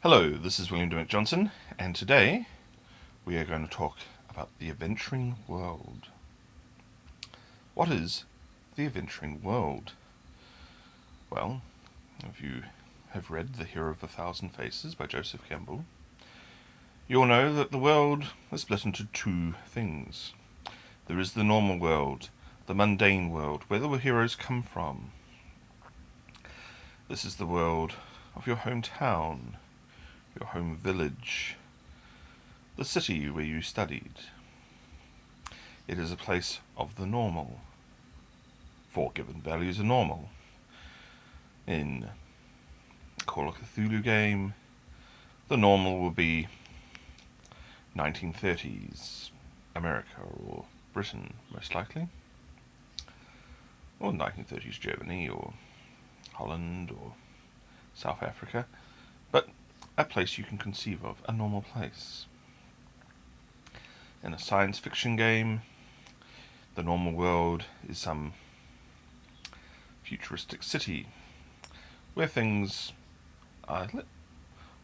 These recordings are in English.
Hello, this is William Dymock-Johnson, and today we are going to talk about the adventuring world. What is the adventuring world? Well, if you have read The Hero of a Thousand Faces by Joseph Campbell, you'll know that the world is split into two things. There is the normal world, the mundane world, where the heroes come from. This is the world of your hometown, your home village, the city where you studied. It is a place of the normal. Four given values are normal. In Call of Cthulhu game, the normal will be 1930s America or Britain, most likely, or 1930s Germany or Holland or South Africa, but a place you can conceive of, a normal place. In a science fiction game, the normal world is some futuristic city where things are,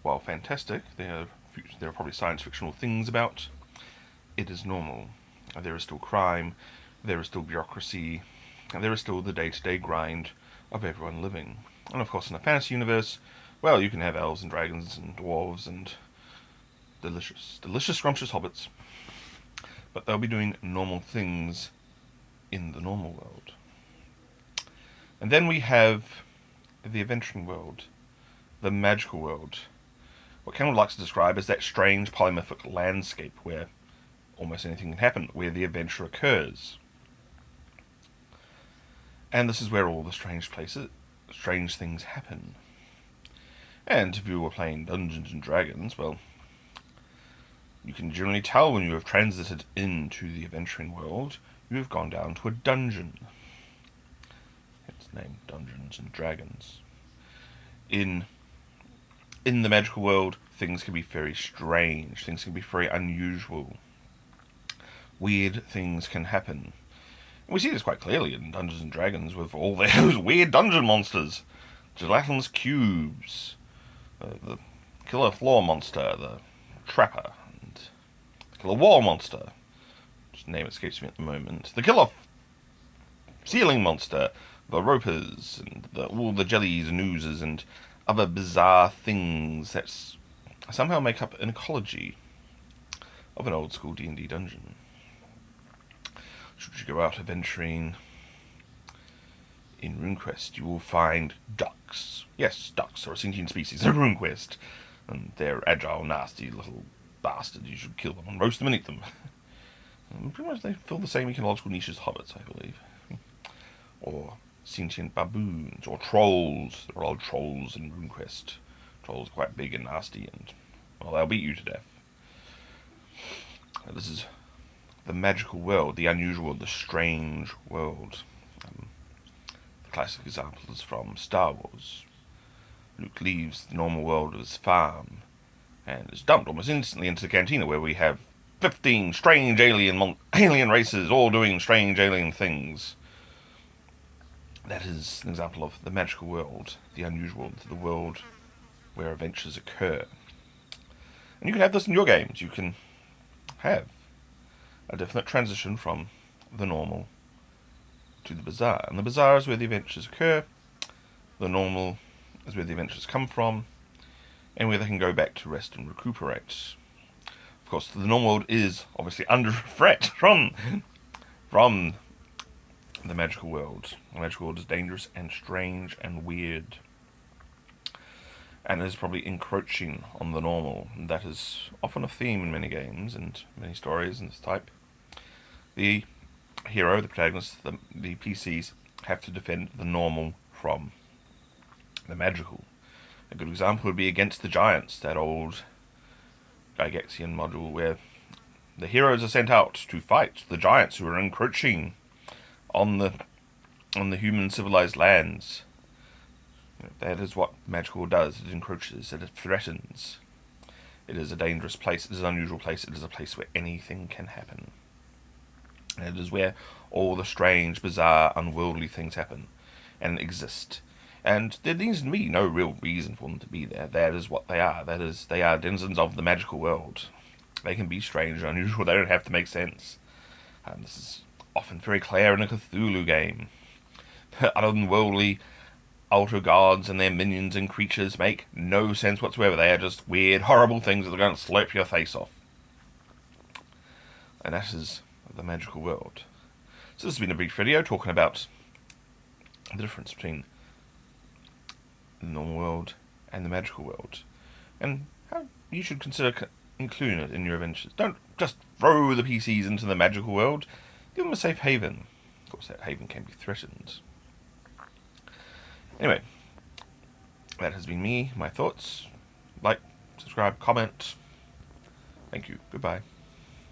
while fantastic, there are probably science fictional things about. It is normal. There is still crime, there is still bureaucracy, and there is still the day-to-day grind of everyone living. And of course, in a fantasy universe, well, you can have elves and dragons and dwarves and delicious, scrumptious hobbits, but they'll be doing normal things in the normal world. And then we have the adventuring world, the magical world, what Campbell likes to describe as that strange polymorphic landscape where almost anything can happen, where the adventure occurs. And this is where all the strange things happen. And if you were playing Dungeons and Dragons, well, you can generally tell when you have transited into the adventuring world, you have gone down to a dungeon. It's named Dungeons and Dragons. In the magical world, things can be very strange, things can be very unusual. Weird things can happen. And we see this quite clearly in Dungeons and Dragons with all those weird dungeon monsters. Gelatinous cubes, the killer floor monster, the trapper, and the killer wall monster, whose name escapes me at the moment, the killer ceiling monster, the ropers, and all the jellies and oozes and other bizarre things that somehow make up an ecology of an old school D&D dungeon. Should you go out adventuring in RuneQuest, you will find ducks. Yes, ducks are a sentient species in RuneQuest, and they're agile, nasty little bastards. You should kill them and roast them and eat them. And pretty much they fill the same ecological niche as hobbits, I believe. Or sentient baboons, or trolls. There are all trolls in RuneQuest. Trolls are quite big and nasty, and, well, they'll beat you to death. This is the magical world, the unusual, the strange world. The classic example is from Star Wars. Luke leaves the normal world of his farm and is dumped almost instantly into the cantina where we have 15 strange alien races all doing strange alien things. That is an example of the magical world, the unusual, the world where adventures occur. And you can have this in your games. You can have a definite transition from the normal to the bizarre. And the bizarre is where the adventures occur, the normal is where the adventures come from, and where they can go back to rest and recuperate. Of course, the normal world is obviously under threat from the magical world. The magical world is dangerous and strange and weird, and is probably encroaching on the normal. And that is often a theme in many games and many stories in this type. The hero, the protagonist, the PCs have to defend the normal from the magical. A good example would be Against the Giants, that old Gygaxian module where the heroes are sent out to fight the giants who are encroaching on the human civilized lands. That is what magical does. It encroaches, it threatens. It is a dangerous place, it is an unusual place, it is a place where anything can happen. And it is where all the strange, bizarre, unworldly things happen and exist. And there needs to be no real reason for them to be there. That is what they are. That is, they are denizens of the magical world. They can be strange and unusual. They don't have to make sense. This is often very clear in a Cthulhu game. Otherworldly altar gods and their minions and creatures make no sense whatsoever. They are just weird, horrible things that are going to slap your face off. And that is the magical world. So this has been a brief video talking about the difference between the normal world and the magical world, and how you should consider including it in your adventures. Don't just throw the PCs into the magical world. Give them a safe haven. Of course, that haven can be threatened. Anyway, that has been me, my thoughts. Like, subscribe, comment. Thank you. Goodbye.